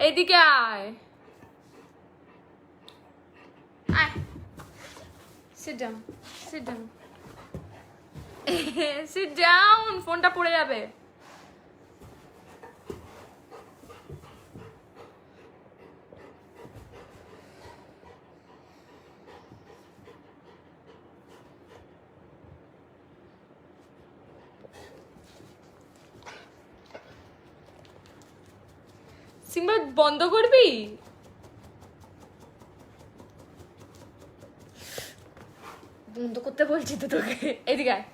এইদিকে আয় আয় sit down sit down sit down ফোনটা পড়ে যাবে সিম্বা বন্ধ করবি বন্ধ করতে বলছি তো তোকে এদিকে আয়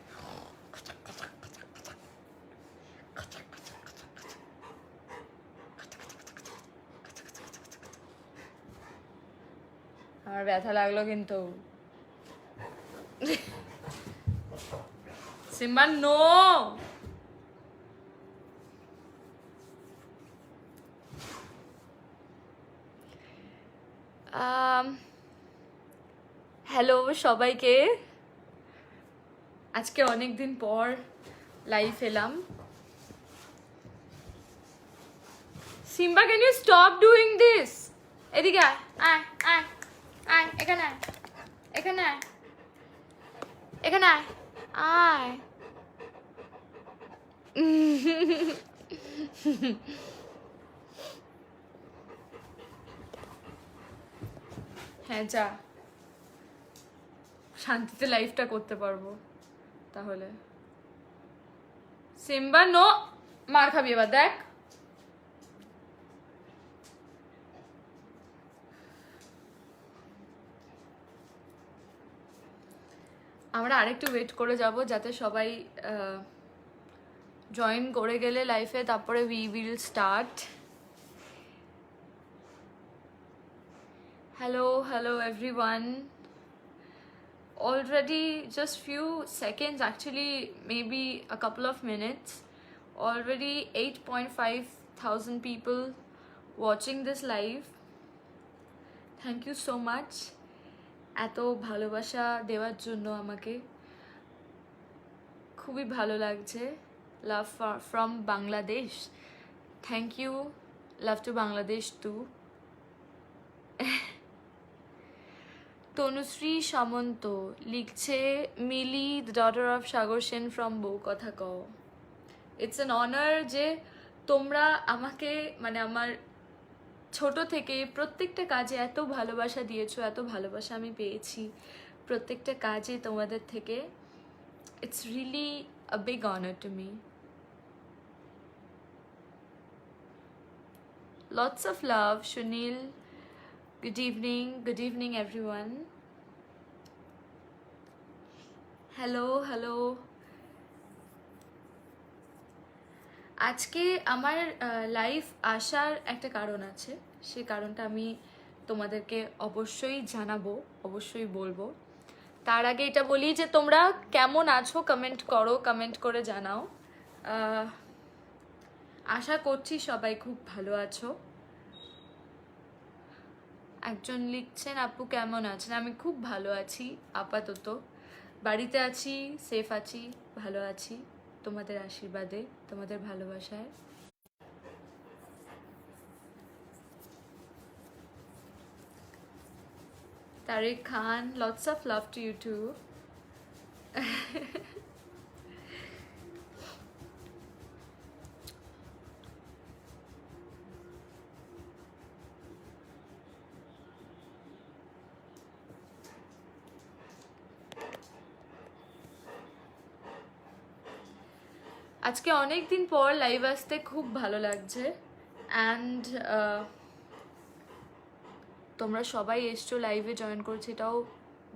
আমার ব্যথা লাগলো কিন্তু সিম্বা নো হ্যালো সবাইকে আজকে অনেক দিন পর লাইভ এলাম Simba can you stop doing this এদিকে আয় আয় আয় আয় এখানে আয় এখানে আয় এখানে আয় আয় হ্যাঁ যা শান্তিতে লাইফটা করতে পারবো তাহলে সিম্বা নো মার খাবি এবার দেখ আমরা আরেকটু ওয়েট করে যাব যাতে সবাই জয়েন করে গেলে লাইফে তারপরে we will start hello everyone already just few seconds actually maybe a couple of minutes already 8.5 thousand people watching this live thank you so much এত ভালোবাসা দেওয়ার জন্য আমাকে খুবই ভালো লাগছে love from Bangladesh thank you love to Bangladesh to Tanushree Samanta লিখছে Mili the daughter of Sagar Sen from Bou Kotha কও ইটস অ্যান অনার যে তোমরা আমাকে মানে আমার ছোট থেকে প্রত্যেকটা কাজে এত ভালোবাসা দিয়েছো এত ভালোবাসা আমি পেয়েছি প্রত্যেকটা কাজে তোমাদের থেকে it's really a big honour to me lots of love Sunil good evening everyone hello আজকে আমার লাইভ আসার একটা কারণ আছে সেই কারণটা আমি তোমাদেরকে অবশ্যই জানাবো অবশ্যই বলবো তার আগে এটা বলি যে তোমরা কেমন আছো কমেন্ট করো কমেন্ট করে জানাও আশা করছি সবাই খুব ভালো আছো একজন লিখছেন আপু কেমন আছেন আমি খুব ভালো আছি আপাতত বাড়িতে আছি সেফ আছি ভালো আছি তোমাদের আশীর্বাদে তোমাদের ভালোবাসায় Tariq Khan lots of love to you too আজকে অনেক দিন পর লাইভ আসতে খুব ভালো লাগছে অ্যান্ড তোমরা সবাই এসছো লাইভে জয়েন করছো এটাও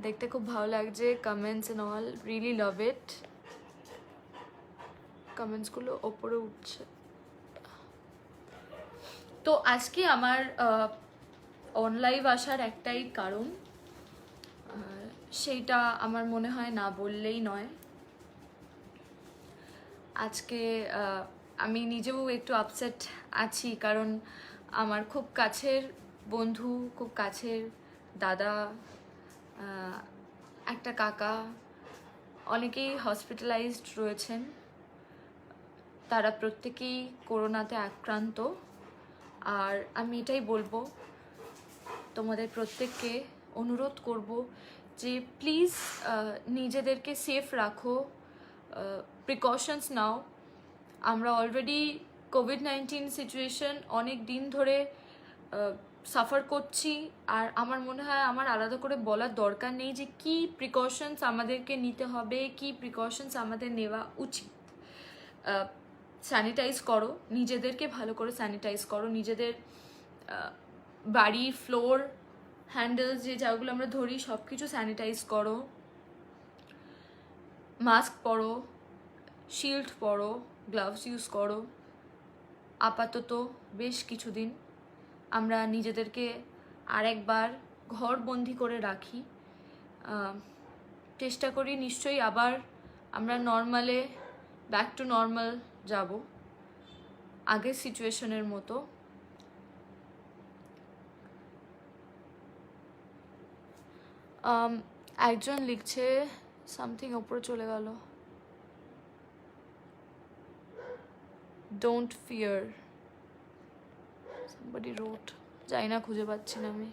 দেখতে খুব ভালো লাগছে comments and all really love it কমেন্টসগুলো ওপরে উঠছে তো আজকে আমার অন লাইভ আসার একটাই কারণ সেইটা আমার মনে হয় না বললেই নয় আজকে আমি নিজেও একটু আপসেট আছি কারণ আমার খুব কাছের বন্ধু খুব কাছের দাদা একটা কাকা অনেকেই হসপিটালাইজড রয়েছেন তারা প্রত্যেকেই করোনাতে আক্রান্ত আর আমি এটাই বলবো, তোমাদের প্রত্যেককে অনুরোধ করব যে প্লিজ নিজেদেরকে সেফ রাখো, প্রিকশনস নাও। আমরা অলরেডি কোভিড-19 সিচুয়েশন অনেক দিন ধরে সাফার করছি, আর আমার মনে হয় আমার আলাদা করে বলার দরকার নেই যে কি প্রিকশনস আমাদেরকে নিতে হবে, কি প্রিকশনস আমাদের নেওয়া উচিত। স্যানিটাইজ করো, নিজেদেরকে ভালো করে স্যানিটাইজ করো, নিজেদের বাড়ি ফ্লোর হ্যান্ডেলস যেগুলো আমরা ধরি সব কিছু স্যানিটাইজ করো, মাস্ক পরো, শিল্ড পরো, গ্লাভস ইউজ করো। আপাতত বেশ কিছুদিন আমরা নিজেদেরকে আরেকবার ঘরবন্দি করে রাখি, চেষ্টা করি নিশ্চয়ই আবার আমরা নর্মালে ব্যাক টু নর্মাল যাব, আগের সিচুয়েশনের মতো। একজন লিখছে সামথিং ওপরে চলে গেল, ডোন্ট ফিয়ার somebody wrote, যাই না, খুঁজে পাচ্ছি না আমি।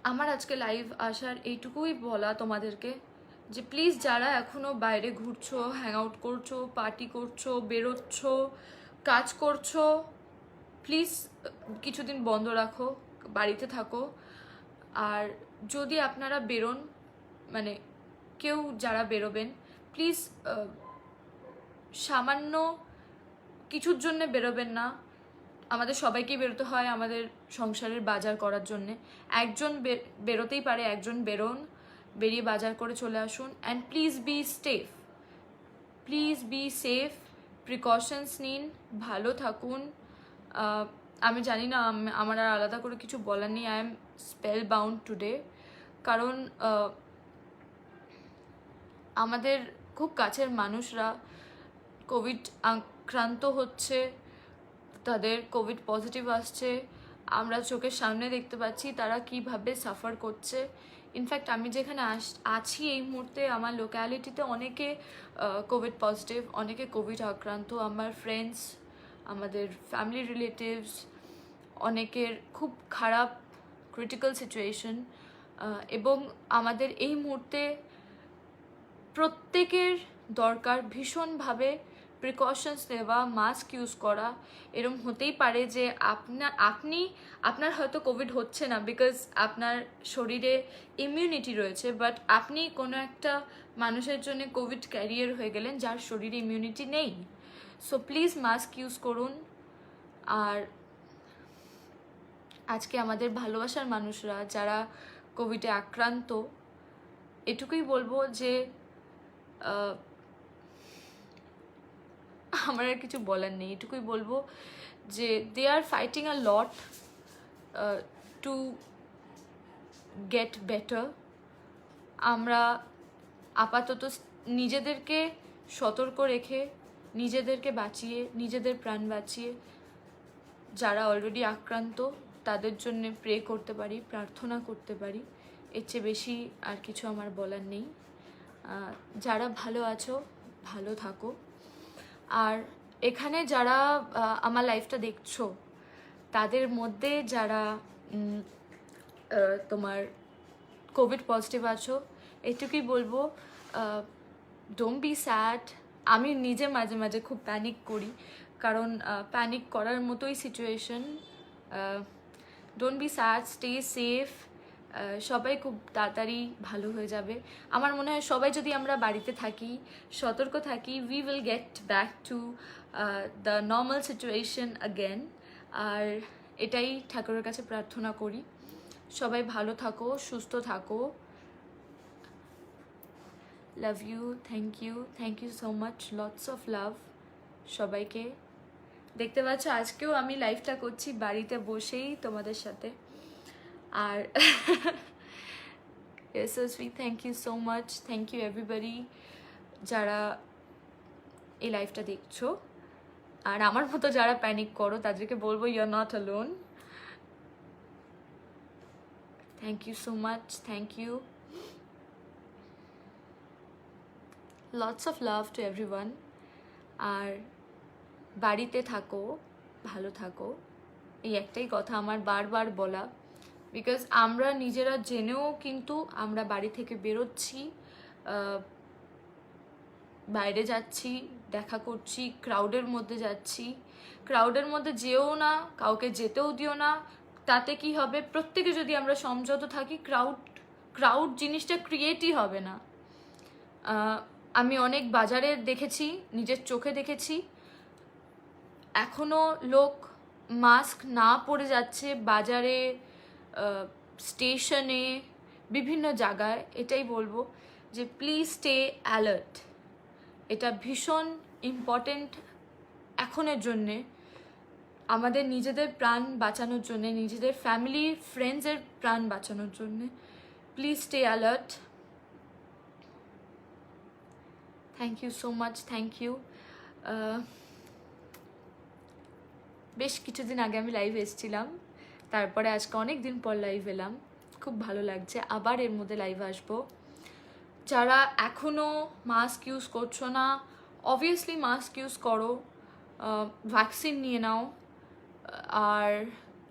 আমার আজকে লাইভ আসার এইটুকুই বলা তোমাদেরকে যে প্লিজ যারা এখনো বাইরে ঘুরছো, হ্যাং আউট করছো, পার্টি করছো, বেরোচ্ছ, কাজ করছো, প্লিজ কিছুদিন বন্ধ রাখো, বাড়িতে থাকো। আর যদি আপনারা বেরোন, মানে কেউ যারা বেরোবেন, প্লিজ সামান্য কিছুর জন্য বেরোবেন না। আমাদের সবাইকেই বেরোতে হয় আমাদের সংসারের বাজার করার জন্যে। একজন বেরোতেই পারে, একজন বেরোন, বেরিয়ে বাজার করে চলে আসুন। And please be safe, please be safe, precautions নিন, ভালো থাকুন। আমি জানি না, আমার আর আলাদা করে কিছু বলার নেই। I am spell bound today, কারণ আমাদের খুব কাছের মানুষরা কোভিড আক্রান্ত হচ্ছে, তাদের কোভিড পজিটিভ আসছে, আমরা চোখের সামনে দেখতে পাচ্ছি তারা কিভাবে সাফার করছে। ইনফ্যাক্ট আমি যেখানে আছি এই মুহূর্তে, আমার লোক্যালিটিতে অনেকে কোভিড পজিটিভ, অনেকে কোভিড আক্রান্ত, আমার ফ্রেন্ডস, আমাদের ফ্যামিলি রিলেটিভস, অনেকের খুব খারাপ ক্রিটিক্যাল সিচুয়েশন। এবং আমাদের এই মুহূর্তে প্রত্যেকের দরকার ভীষণভাবে প্রিকশনস নেওয়া, মাস্ক ইউজ করা। এরম হতেই পারে যে আপনার হয়তো কোভিড হচ্ছে না বিকজ আপনার শরীরে ইমিউনিটি রয়েছে, বাট আপনি কোনো একটা মানুষের জন্য কোভিড ক্যারিয়ার হয়ে গেলেন যার শরীরে ইমিউনিটি নেই। সো প্লিজ মাস্ক ইউজ করুন। আর আজকে আমাদের ভালোবাসার মানুষরা যারা কোভিডে আক্রান্ত, এটুকুই বলবো যে আমার আর কিছু বলার নেই, এটুকুই বলবো যে they are fighting a lot to get better. আমরা আপাতত নিজেদেরকে সতর্ক রেখে, নিজেদেরকে বাঁচিয়ে, নিজেদের প্রাণ বাঁচিয়ে, যারা অলরেডি আক্রান্ত তাদের জন্য প্রে করতে পারি, প্রার্থনা করতে পারি। এর চেয়ে বেশি আর কিছু আমার বলার নেই। যারা ভালো আছো, ভালো থাকো। আর এখানে যারা আমার লাইফটা দেখছো, তাদের মধ্যে যারা তোমার কোভিড পজিটিভ আছো, এটুকুই বলবো, ডোন্ট বি স্যাড। আমি নিজে মাঝে মাঝে খুব প্যানিক করি, কারণ প্যানিক করার মতোই situation. Don't be sad, stay safe. সবাই খুব তাড়াতাড়ি ভালো হয়ে যাবে। আমার মনে হয় সবাই যদি আমরা বাড়িতে থাকি, সতর্ক থাকি, we will get back to the normal situation again. আর এটাই ঠাকুরের কাছে প্রার্থনা করি। সবাই ভালো থাকো, সুস্থ থাকো। Love you, thank you so much, lots of love সবাইকে। দেখতে পাচ্ছ আজকেও আমি লাইভটা করছি বাড়িতে বসেই তোমাদের সাথে। আর ইয়েসি, thank you so much, thank you everybody যারা এই লাইভটা দেখছো। আর আমার মতো যারা প্যানিক করো তাদেরকে বলবো you are not alone. Thank you so much, thank you. Lots of love to everyone. আর বাড়িতে থাকো, ভালো থাকো, এই একটাই কথা আমার বারবার বলা। বিকজ আমরা নিজেরা জেনেও কিন্তু আমরা বাড়ি থেকে বেরোচ্ছি, বাইরে যাচ্ছি, দেখা করছি, ক্রাউডের মধ্যে যাচ্ছি। ক্রাউডের মধ্যে যেও না, কাউকে যেতেও দিও না। তাতে কি হবে, প্রত্যেকে যদি আমরা সংযত থাকি, ক্রাউড জিনিসটা ক্রিয়েটই হবে না। আমি অনেক বাজারে দেখেছি, নিজের চোখে দেখেছি, এখনো লোক মাস্ক না পরে যাচ্ছে বাজারে, স্টেশনে, বিভিন্ন জায়গায়। এটাই বলবো যে প্লিজ স্টে অ্যালার্ট। এটা ভীষণ ইম্পর্টেন্ট এখনের জন্যে, আমাদের নিজেদের প্রাণ বাঁচানোর জন্যে, নিজেদের ফ্যামিলি ফ্রেন্ডসের প্রাণ বাঁচানোর জন্যে। Please stay alert. Thank you so much, thank you. বেশ কিছুদিন আগে আমি লাইভে এসেছিলাম, তারপরে আজকে অনেক দিন পর লাইভ এলাম, খুব ভালো লাগছে। আবার এর মধ্যে লাইভে আসবো। যারা এখনও মাস্ক ইউজ করছো না, অবভিয়াসলি মাস্ক ইউজ করো, ভ্যাকসিন নিয়ে নাও, আর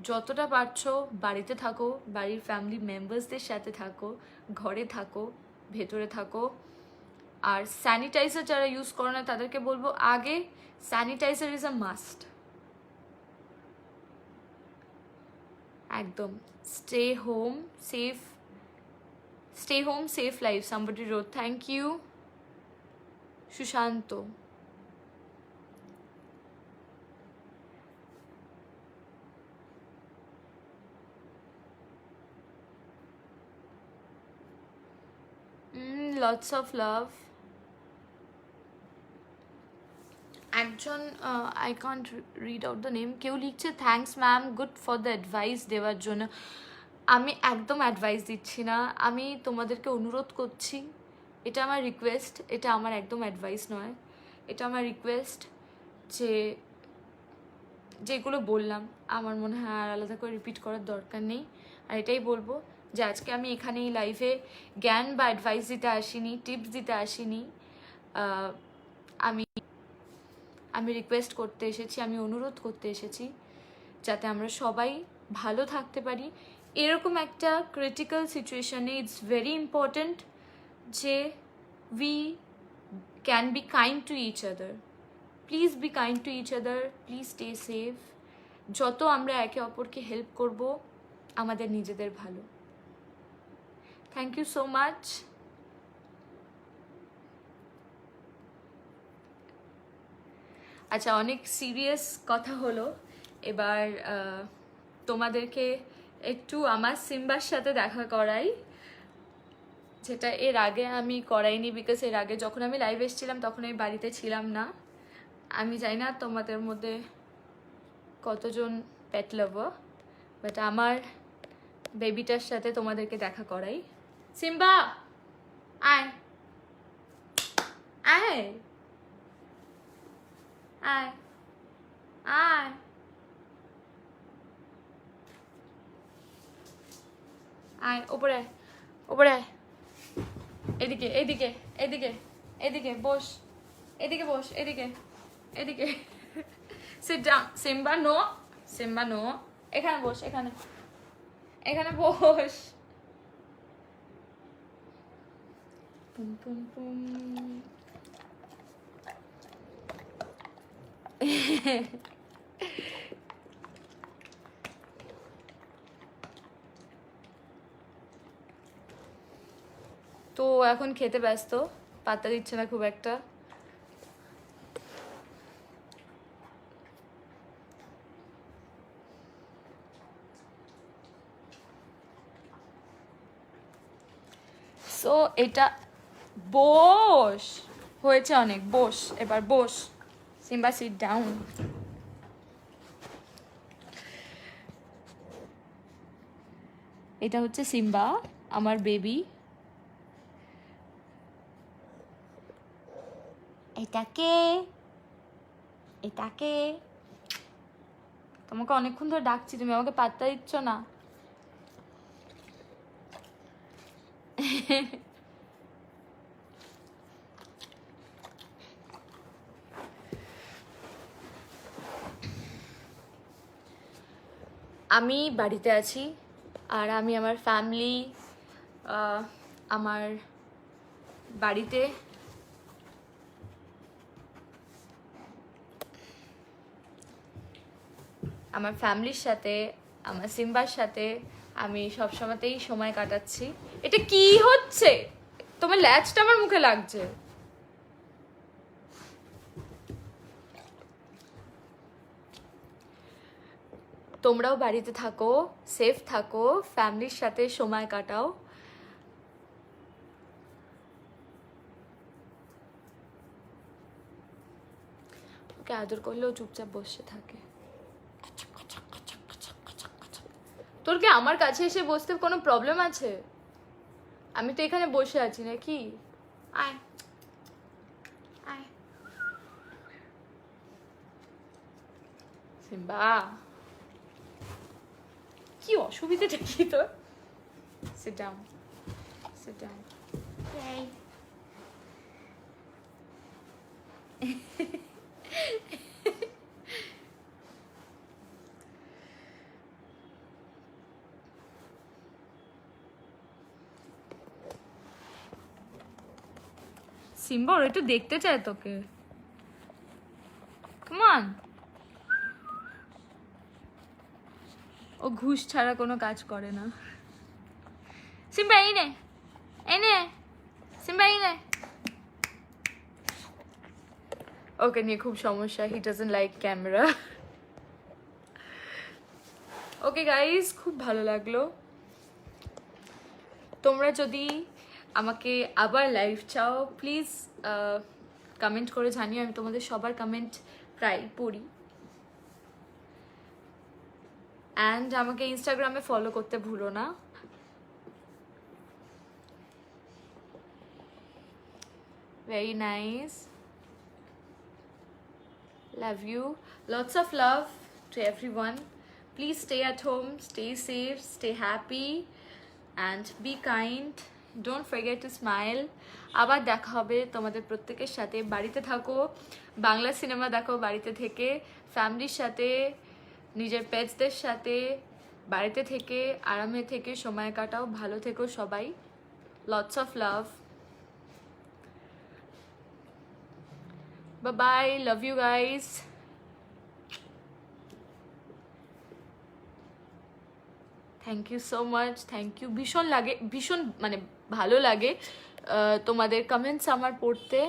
যতটা পারছো বাড়িতে থাকো, বাড়ির ফ্যামিলি মেম্বার্সদের সাথে থাকো, ঘরে থাকো, ভেতরে থাকো। আর স্যানিটাইজার যারা ইউজ করো না তাদেরকে বলবো, আগে স্যানিটাইজার ইজ আ মাস্ট। একদম stay home safe, stay home, safe life. Somebody wrote, thank you, Shushanto. Lots of love. একজন I can't read out the name, কেউ লিখছে thanks ma'am, good for the advice দেওয়ার জন্য। আমি একদম advice দিচ্ছি না, আমি তোমাদেরকে অনুরোধ করছি, এটা আমার রিকোয়েস্ট, এটা আমার একদম অ্যাডভাইস নয়, এটা আমার রিকোয়েস্ট। যে যেগুলো বললাম আমার মনে হয় আর আলাদা করে রিপিট করার দরকার নেই। আর এটাই বলবো যে আজকে আমি এখানে এই লাইভে জ্ঞান বা অ্যাডভাইস দিতে আসিনি, টিপস দিতে আসিনি, আমি রিকোয়েস্ট করতে এসেছি, আমি অনুরোধ করতে এসেছি যাতে আমরা সবাই ভালো থাকতে পারি। এরকম একটা ক্রিটিক্যাল সিচুয়েশনে ইটস ভেরি ইম্পর্ট্যান্ট যে we can be kind to each other. Please be kind to each other, please stay safe. যত আমরা একে অপরকে হেল্প করব, আমাদের নিজেদের ভালো। Thank you so much. আচ্ছা, অনেক সিরিয়াস কথা হলো, এবার তোমাদেরকে একটু আমার সিম্বার সাথে দেখা করাই, যেটা এর আগে আমি করাইনি। বিকজ এর আগে যখন আমি লাইভ এসেছিলাম তখন আমি বাড়িতে ছিলাম না। আমি জানি না তোমাদের মধ্যে কতজন পেট লাভার, বাট আমার বেবিটার সাথে তোমাদেরকে দেখা করাই। সিম্বা আয় আয় আয় আয়, আয় ওপরে আয়, ওপরে আয়, এদিকে এদিকে এদিকে এদিকে বস, এদিকে বস, এদিকে এদিকে। Sit down Simba, no Simba no, এখানে বস, এখানে এখানে বস। পুম পুম পুম। তো এখন খেতে ব্যস্ত, পাত্তা দিচ্ছে না খুব একটা। সো এটা বস, হয়েছে অনেক, বস এবার বস। Simba sit down. এটা হচ্ছে সিম্বা, আমার বেবি। এটাকে এটাকে তোমাকে অনেকক্ষণ ধরে ডাকছি, তুমি আমাকে পাত্তা দিচ্ছ না। আমি বাড়িতে আছি আর আমি আমার ফ্যামিলি, আমার বাড়িতে আমার ফ্যামিলির সাথে, আমার সিম্বার সাথে আমি সবসময়তেই সময় কাটাচ্ছি। এটা কি হচ্ছে? তোমার ল্যাচটা আমার মুখে লাগছে। তোমরাও বাড়িতে থাকো, সেফ থাকো, ফ্যামিলির সাথে সময় কাটাও। ওকে আদর করলেও চুপচাপ বসে থাকে। তোর কি আমার কাছে এসে বসতে কোনো প্রবলেম আছে? আমি তো এখানে বসে আছি নাকি? আয় আয় সিম্বা, কি অসুবিধাটা কি তোর? Sit down. Sit down. Yay. Simba ওর একটু দেখতে চায় তোকে। Come on. ও ঘুষ ছাড়া কোনো কাজ করে না। সিম্বা এই নে, এই নে, সিম্বা এই নে। ওকে নিয়ে খুব সমস্যা, he doesn't like camera. Okay guys, খুব ভালো লাগলো। তোমরা যদি আমাকে আবার লাইভ চাও প্লিজ কমেন্ট করে জানিও, আমি তোমাদের সবার কমেন্ট প্রায় পড়ি। অ্যান্ড আমাকে ইনস্টাগ্রামে ফলো করতে ভুলো না। Very nice. Love you. Lots of love to everyone. Please stay at home, stay safe, stay happy and be kind. Don't forget to smile. আবার দেখা হবে তোমাদের প্রত্যেকের সাথে। বাড়িতে থাকো, বাংলা সিনেমা দেখো বাড়িতে থেকে, ফ্যামিলির সাথে, নিজের পেটসদের সাথে বাড়িতে থেকে আরামে থেকে সময় কাটাও। ভালো থেকো সবাই। Lots of love. Bye-bye. Love you guys. Thank you so much, thank you. ভীষণ লাগে, ভীষণ মানে ভালো লাগে তোমাদের কমেন্টস আমার পড়তে।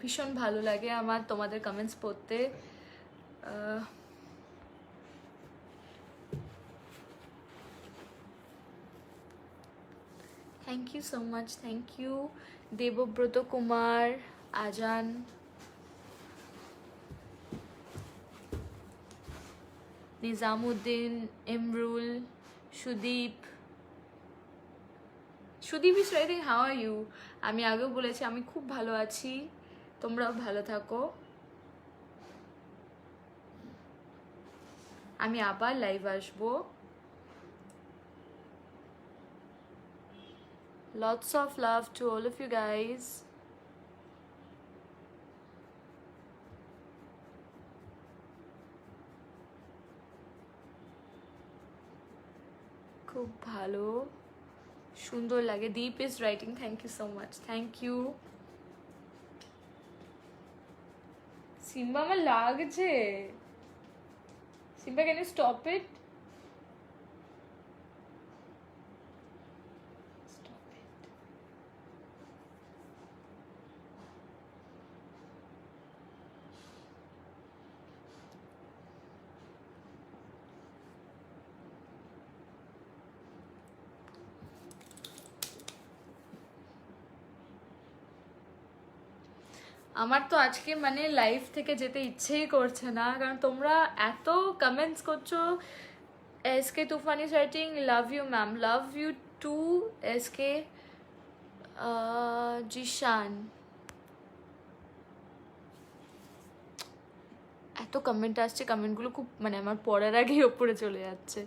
ভীষণ ভালো লাগে আমার তোমাদের কমেন্টস পড়তে। Thank you so much, thank you. Debabrata Kumar, Azan, Nizamuddin, Imrul, Sudip. Sudip is writing how are you. আমি আগেও বলেছি আমি খুব ভালো আছি, তোমরাও ভালো থাকো। আমি আবার লাইভ আসবো। Lots of love to all of you guys. খুব ভালো, সুন্দর লাগে। Deep is writing, thank you so much, thank you. Simba আমার লাগছে। Simba, can you stop it? আমার তো আজকে মানে লাইভ থেকে যেতে ইচ্ছেই করছে না, কারণ তোমরা এত কমেন্টস করছো। SK Tufan is writing love you ma'am, love you too SK. Zeeshan, এত কমেন্ট আসছে, কমেন্টগুলো খুব মানে আমার পড়ার আগেই ওপরে চলে যাচ্ছে।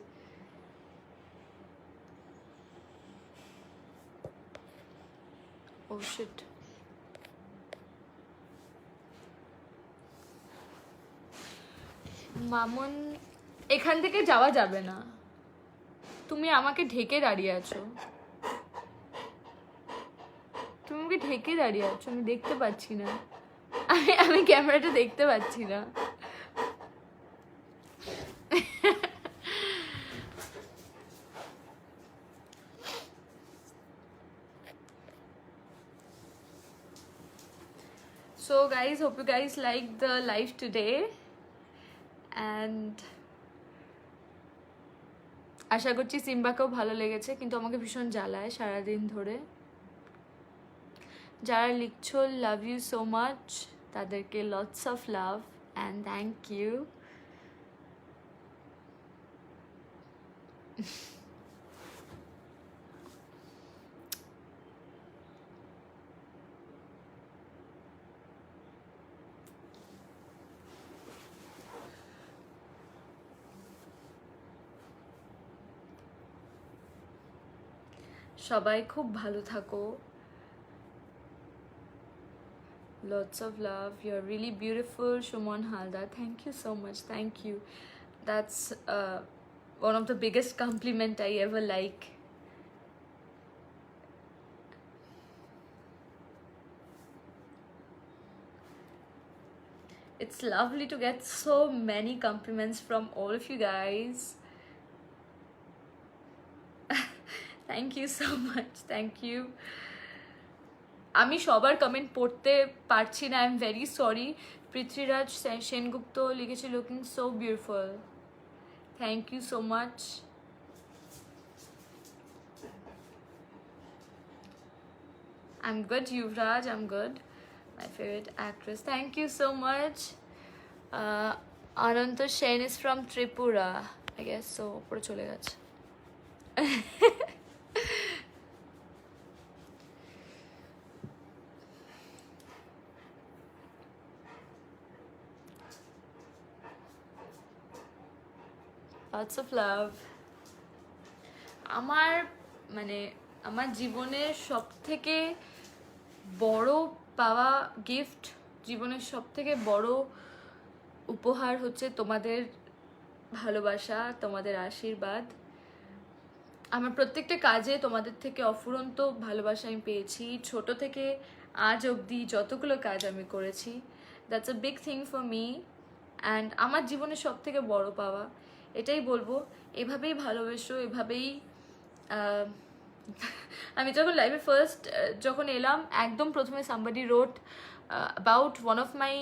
ও শিট, মামুন এখান থেকে যাওয়া যাবে না, তুমি আমাকে ঢেকে দাঁড়িয়ে আছো, তুমি আমাকে ঢেকে দাঁড়িয়ে আছো, আমি দেখতে পাচ্ছি না, আমি ক্যামেরাটা দেখতে পাচ্ছি না। So guys, hope you guys liked the live today, and আশা করছি সিম্বাকেও ভালো লেগেছে, কিন্তু আমাকে ভীষণ জ্বালায় সারাদিন ধরে। যারা লিখছো লাভ ইউ সো মাচ, তাদেরকে lots of love and thank you. সবাই খুব ভালো থাকো, lots of love, you're really beautiful. Shumon Haldar, thank you so much, thank you. That's one of the biggest compliment I ever like. It's lovely to get so many compliments from all of you guys. Thank you so much, thank you. আমি সবার comment পড়তে পারছি না, I am very sorry. Prithviraj Sengupta লিখেছে looking so beautiful, thank you so much. I'm good, Yuvraj, I'm good. My favorite actress, thank you so much. Ananta Shen is from Tripura, I guess, so উপরে চলে গেছে। Lots of love. আমার জীবনের সব থেকে বড় পাওয়া গিফট, জীবনের সব থেকে বড় উপহার হচ্ছে তোমাদের ভালোবাসা, তোমাদের আশীর্বাদ। আমার প্রত্যেকটা কাজে তোমাদের থেকে অফুরন্ত ভালোবাসা আমি পেয়েছি, ছোট থেকে আজ অবধি যতগুলো কাজ আমি করেছি, that's a big thing for me, and আমার জীবনের সব থেকে বড় পাওয়া। এটাই বলবো, এভাবেই ভালোবেসো, এভাবেই। আমি যখন লাইভে ফার্স্ট যখন এলাম, একদম প্রথমে somebody wrote about one of my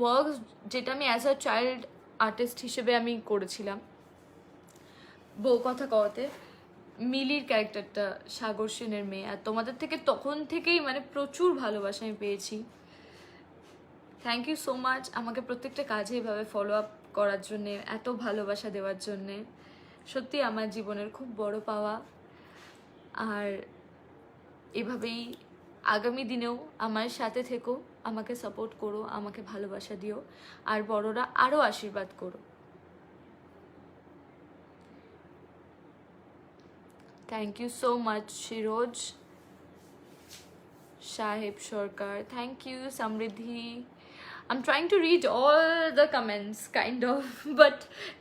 works, যেটা আমি অ্যাজ আ চাইল্ড আর্টিস্ট হিসেবে আমি করেছিলাম বউ কথা কওয়াতে, মিলির ক্যারেক্টারটা, সাগর সেনের মেয়ে। আর তোমাদের থেকে তখন থেকেই প্রচুর ভালোবাসা আমি পেয়েছি। থ্যাংক ইউ সো মাচ আমাকে প্রত্যেকটা কাজে এভাবে ফলো আপ করার জন্যে, এত ভালোবাসা দেওয়ার জন্যে। সত্যি আমার জীবনের খুব বড় পাওয়া। আর এভাবেই আগামী দিনেও আমার সাথে থেকো, আমাকে সাপোর্ট করো, আমাকে ভালোবাসা দিও, আর বড়রা আরও আশীর্বাদ করো। Thank you so much Shiroj Saheb Sarkar, thank you Samriddhi. I'm trying to read all the comments kind of, but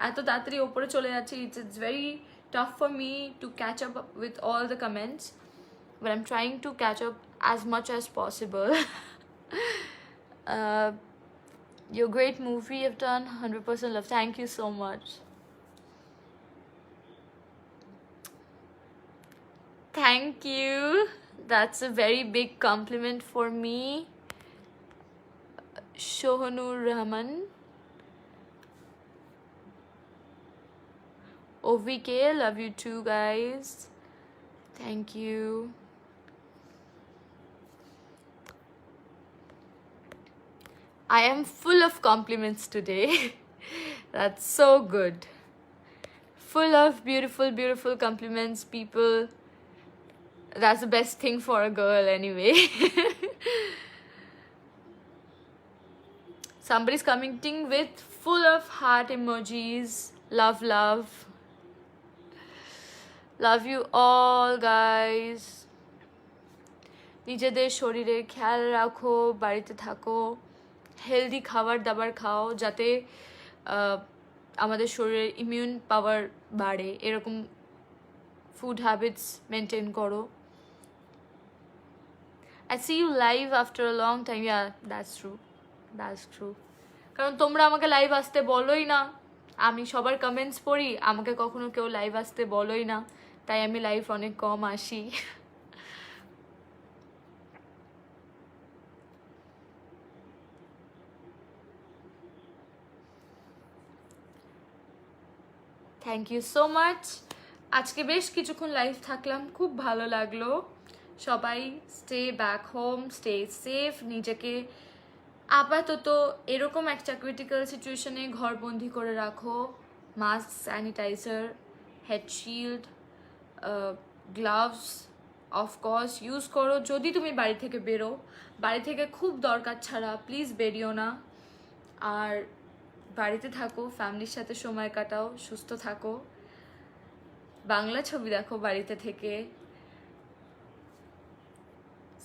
এত তাড়াতাড়ি ওপরে চলে যাচ্ছে, it's very tough for me to catch up with all the comments, but I'm trying to catch up as much as possible. Your great movie you've done, 100% love, thank you so much. Thank you, that's a very big compliment for me. Shohanur Rahman, OVK, love you too guys, thank you. I am full of compliments today. That's so good, full of beautiful compliments, people. That's the best thing for a girl anyway. Somebody's commenting with full of heart emojis. Love, love. Love you all, guys. নিজেদের শরীরে খেয়াল রাখো, বাড়িতে থাকো, healthy খাবার দাবার খাও যাতে আমাদের শরীরের ইমিউন পাওয়ার বাড়ে, এরকম ফুড হ্যাবিটস মেনটেন করো। I see you live after a long time. Yeah, that's true. That's true. কারণ তোমরা আমাকে লাইভ আসতে বলোই না, আমি সবার কমেন্টস পড়ি, আমাকে কখনো কেউ লাইভ আসতে বলোই না, তাই আমি লাইভ অনেক কম আসি। Thank you so much. আজকে বেশ কিছুক্ষণ লাইভ থাকলাম, খুব ভালো লাগলো। সবাই stay back home, stay safe, নিজেকে আপাতত এরকম একটা ক্রিটিক্যাল সিচুয়েশনে ঘরবন্দি করে রাখো। Mask, sanitizer, head shield, gloves of course use করো যদি তুমি বাড়ি থেকে বেরো। বাড়ি থেকে খুব দরকার ছাড়া প্লিজ বেরিও না। আর বাড়িতে থাকো, ফ্যামিলির সাথে সময় কাটাও, সুস্থ থাকো, বাংলা ছবি দেখো বাড়িতে থেকে।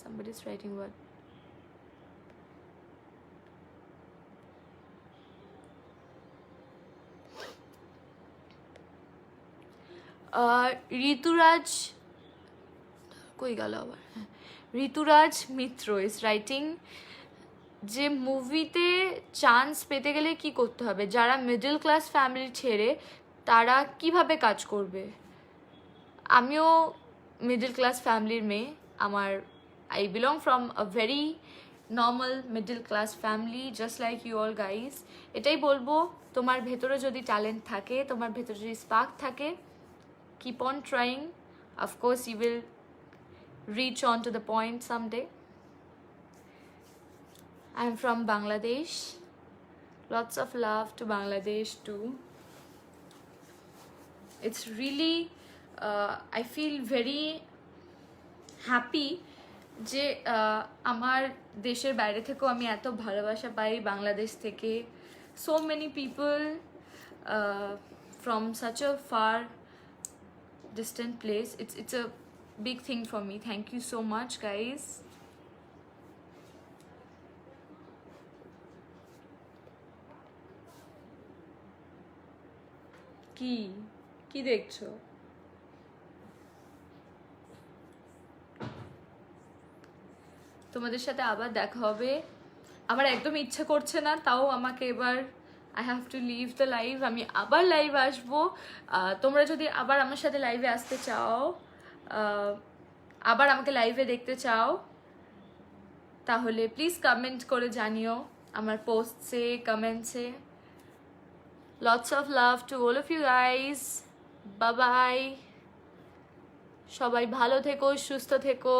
Somebody is writing what? ঋতুরাজ কই গেল আবার, ঋতুরাজ মিত্র ইজ রাইটিং যে মুভিতে চান্স পেতে গেলে কি করতে হবে, যারা মিডল ক্লাস ফ্যামিলি ছেড়ে তারা কিভাবে কাজ করবে। আমিও মিডল ক্লাস ফ্যামিলির মেয়ে, I belong from a very normal middle class family just like you all guys. এটাই বলবো, তোমার ভেতরে যদি ট্যালেন্ট থাকে, তোমার ভেতরে যদি স্পার্ক থাকে, keep on trying. Of course you will reach on to the point someday. I am from Bangladesh. Lots of love to Bangladesh too. It's really I feel very happy যে আমার দেশের বাইরে থেকেও আমি এত ভালোবাসা পাই বাংলাদেশ থেকে। So many people from such a far distant place. It's a big thing for me. Thank you so much guys. কি দেখছো? তোমাদের সাথে আবার দেখা হবে, আমার একদম ইচ্ছা করছে না, তাও আমাকে এবার I have to leave the live. আমি আবার লাইভ আসবো। তোমরা যদি আবার আমার সাথে লাইভে আসতে চাও, আবার আমাকে লাইভে দেখতে চাও, তাহলে প্লিজ কমেন্ট করে জানিও আমার পোস্টসে, কমেন্টসে। Lots of love to all of you guys. Bye bye. সবাই ভালো থেকো, সুস্থ থেকো।